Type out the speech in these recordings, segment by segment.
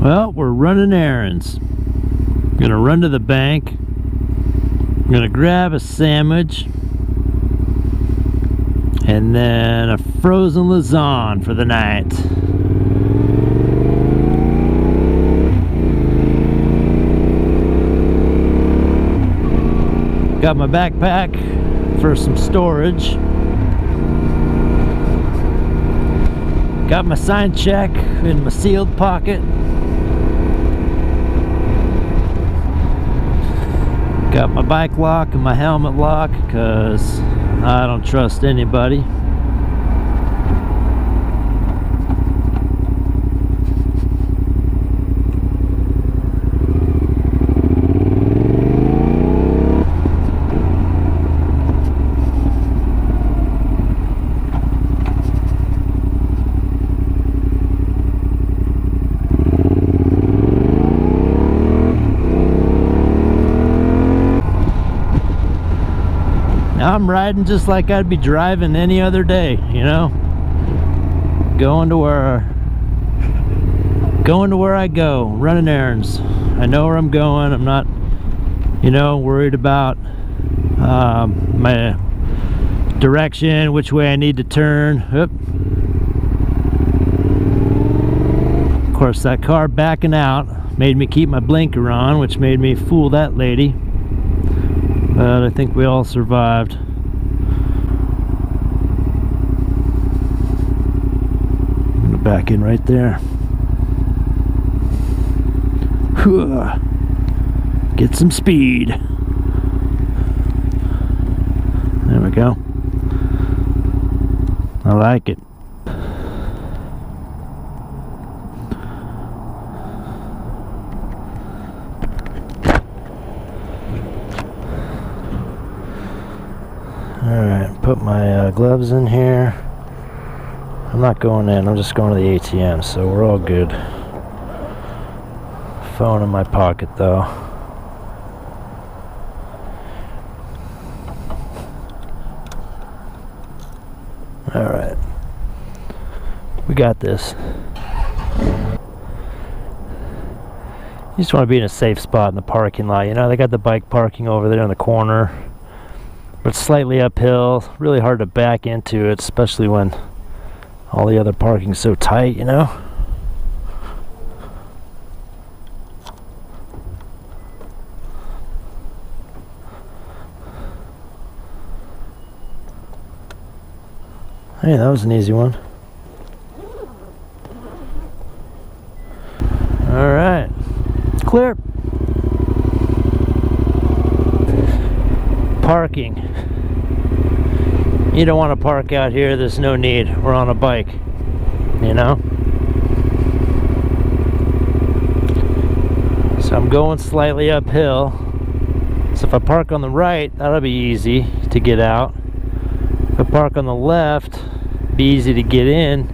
Well, we're running errands. I'm gonna run to the bank. I'm gonna grab a sandwich and then a frozen lasagne for the night. Got my backpack for some storage. Got my signed check in my sealed pocket. Got my bike lock and my helmet lock because I don't trust anybody. I'm riding just like I'd be driving any other day, you know, going to where I go, running errands. I know where I'm going. I'm not, you know, worried about my direction, which way I need to turn. Oop. Of course, that car backing out made me keep my blinker on, which made me fool that lady. But I think we all survived. I'm gonna back in right there. Get some speed. There we go. I like it. Alright, put my gloves in here. I'm not going in, I'm just going to the ATM, so we're all good. Phone in my pocket though. Alright, we got this. You just want to be in a safe spot in the parking lot. You know, they got the bike parking over there in the corner. But it's slightly uphill, really hard to back into it, especially when all the other parking's so tight, you know? Hey, that was an easy one. Alright, clear. Parking. You don't want to park out here, there's no need. We're on a bike, you know? So I'm going slightly uphill. So if I park on the right, that'll be easy to get out. If I park on the left, be easy to get in.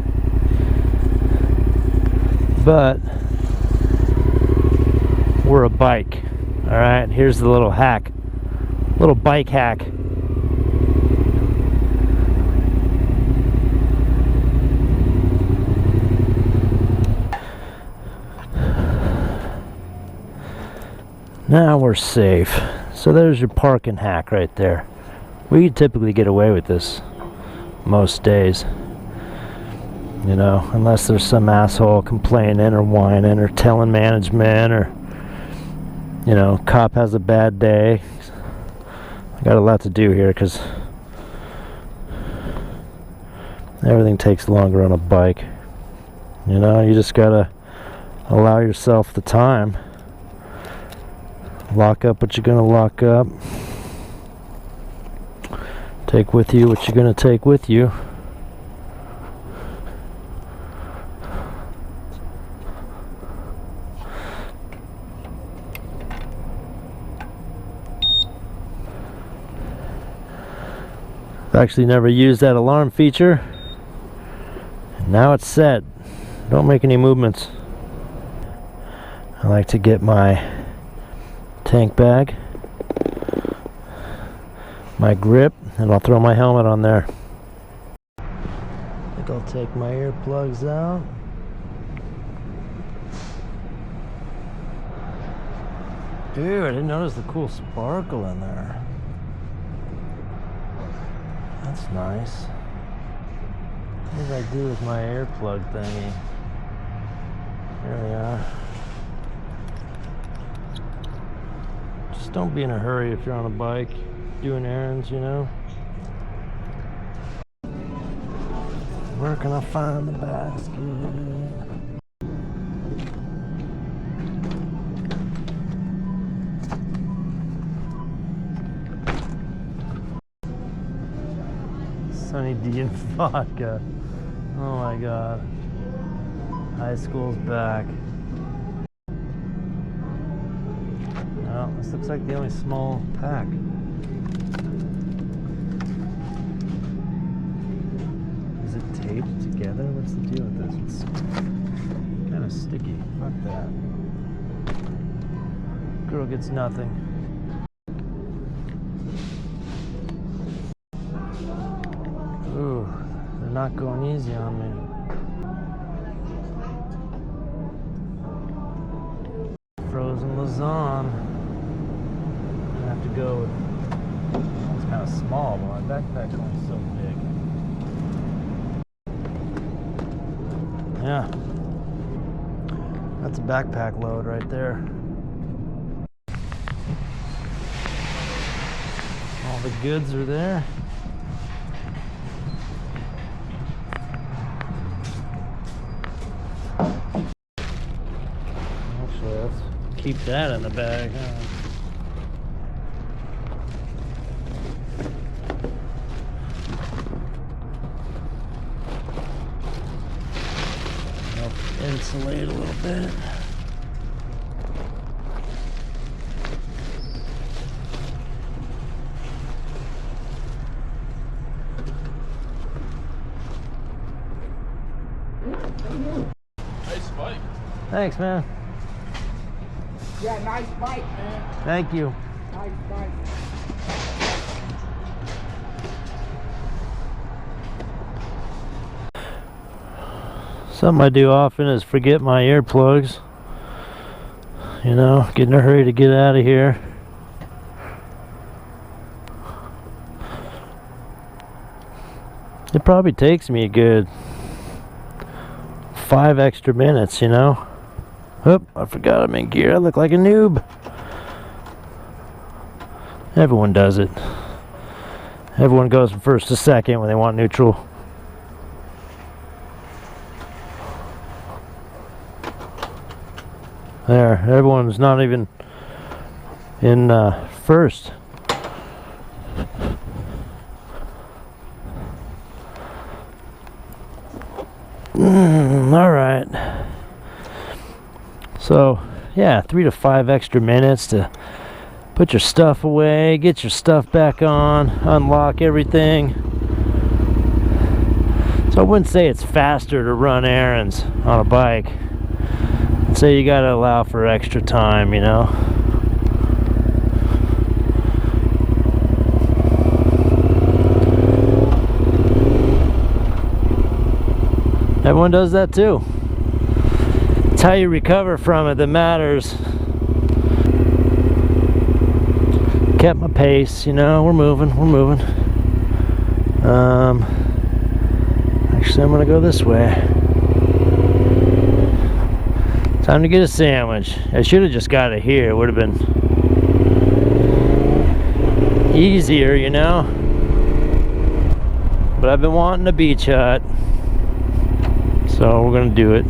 But we're a bike. Alright, here's the little hack. Little bike hack. Now we're safe. So there's your parking hack right there. We typically get away with this most days. You know, unless there's some asshole complaining or whining or telling management, or, you know, cop has a bad day. I got a lot to do here because everything takes longer on a bike. You know, you just gotta allow yourself the time. Lock up what you're gonna lock up. Take with you what you're gonna take with you. I've actually never used that alarm feature. And now it's set. Don't make any movements. I like to get my tank bag, my grip, and I'll throw my helmet on there. I think I'll take my earplugs out. Dude, I didn't notice the cool sparkle in there. That's nice. What did I do with my earplug thingy? There we are. Just don't be in a hurry if you're on a bike doing errands, you know? Where can I find the basket? Sunny D and vodka. Oh my god. High school's back. Well, this looks like the only small pack. Is it taped together? What's the deal with this? It's kind of sticky. Fuck that. Girl gets nothing. Ooh, they're not going easy on me. Frozen Lausanne. I'm gonna have to go with. It's kind of small, but my backpack's only so big. Yeah, that's a backpack load right there. All the goods are there. Actually, let's keep that in the bag, huh? Help insulate a little bit. Nice bike. Thanks, man. Yeah, nice bike, man. Thank you. Nice bike. Something I do often is forget my earplugs. You know, get in a hurry to get out of here. It probably takes me a good 5 extra minutes, you know. Oop, I forgot I'm in gear. I look like a noob. Everyone does it. Everyone goes from first to second when they want neutral. There, everyone's not even in first. All right. So, yeah, 3 to 5 extra minutes to put your stuff away, get your stuff back on, unlock everything. So I wouldn't say it's faster to run errands on a bike. I'd say you gotta allow for extra time, you know. Everyone does that too. It's how you recover from it that matters. Kept my pace, you know, we're moving. Actually, I'm gonna go this way. Time to get a sandwich. I should have just got it here. It would have been easier, you know. But I've been wanting a beach hut. So we're gonna do it.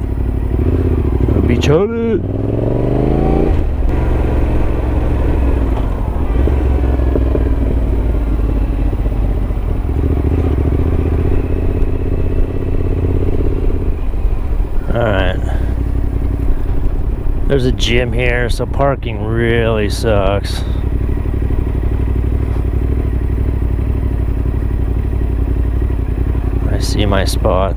Beach hut it. Alright. There's a gym here, so parking really sucks. I see my spot.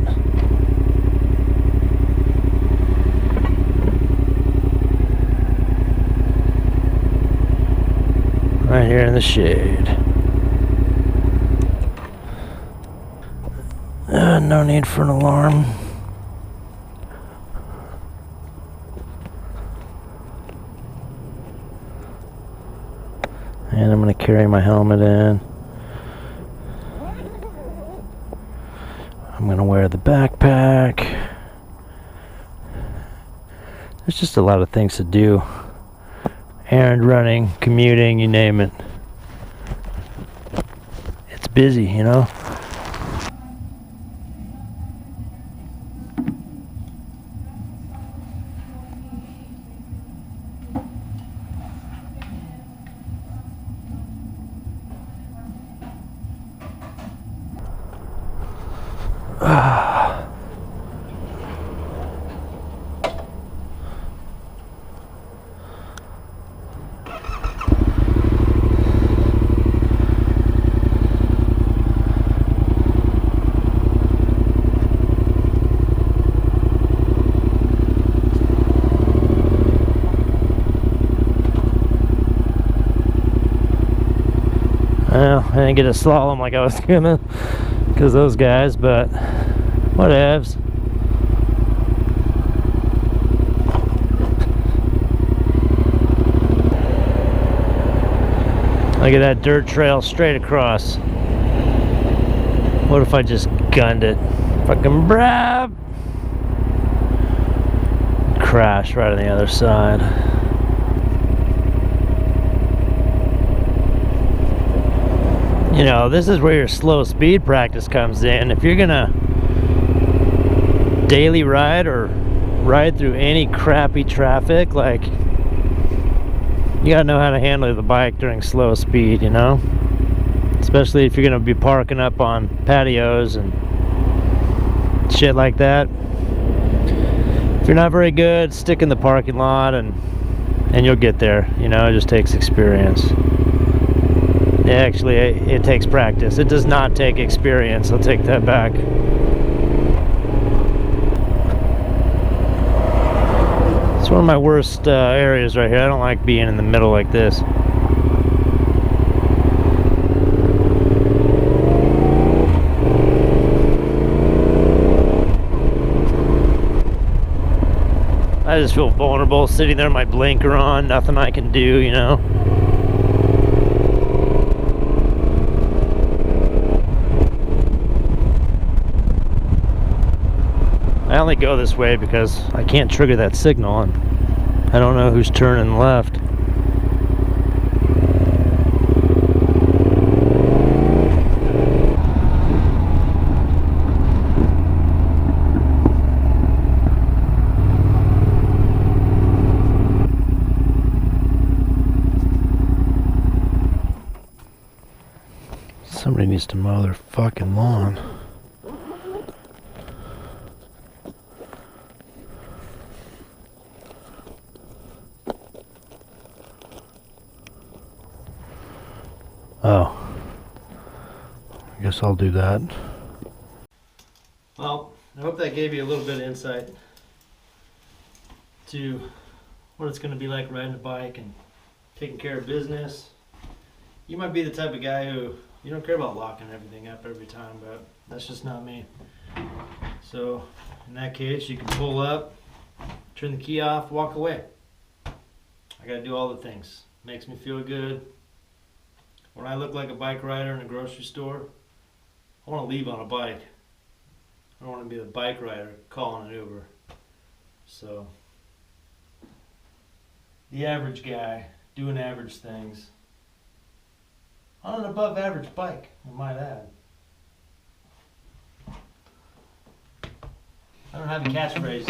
Right here in the shade. No need for an alarm. And I'm going to carry my helmet in. I'm going to wear the backpack. There's just a lot of things to do. Errand running, commuting, you name it. It's busy, you know? Well, I didn't get a slalom like I was gonna, because those guys, but whatevs. Look at that dirt trail straight across. What if I just gunned it? Fucking brab! Crash right on the other side. You know, this is where your slow speed practice comes in. If you're gonna daily ride or ride through any crappy traffic, like, you gotta know how to handle the bike during slow speed, you know? Especially if you're gonna be parking up on patios and shit like that. If you're not very good, stick in the parking lot and you'll get there. You know, it just takes experience. Actually, it takes practice. It does not take experience. I'll take that back. It's one of my worst areas right here. I don't like being in the middle like this. I just feel vulnerable sitting there with my blinker on, nothing I can do, you know. I only go this way because I can't trigger that signal and I don't know who's turning left. Somebody needs to mow their fucking lawn. Oh, I guess I'll do that. Well, I hope that gave you a little bit of insight to what it's going to be like riding a bike and taking care of business. You might be the type of guy who you don't care about locking everything up every time, but that's just not me. So in that case, you can pull up, turn the key off, walk away. I got to do all the things. Makes me feel good. When I look like a bike rider in a grocery store, I want to leave on a bike. I don't want to be the bike rider calling an Uber. So, the average guy doing average things on an above average bike, I might add. I don't have a catchphrase.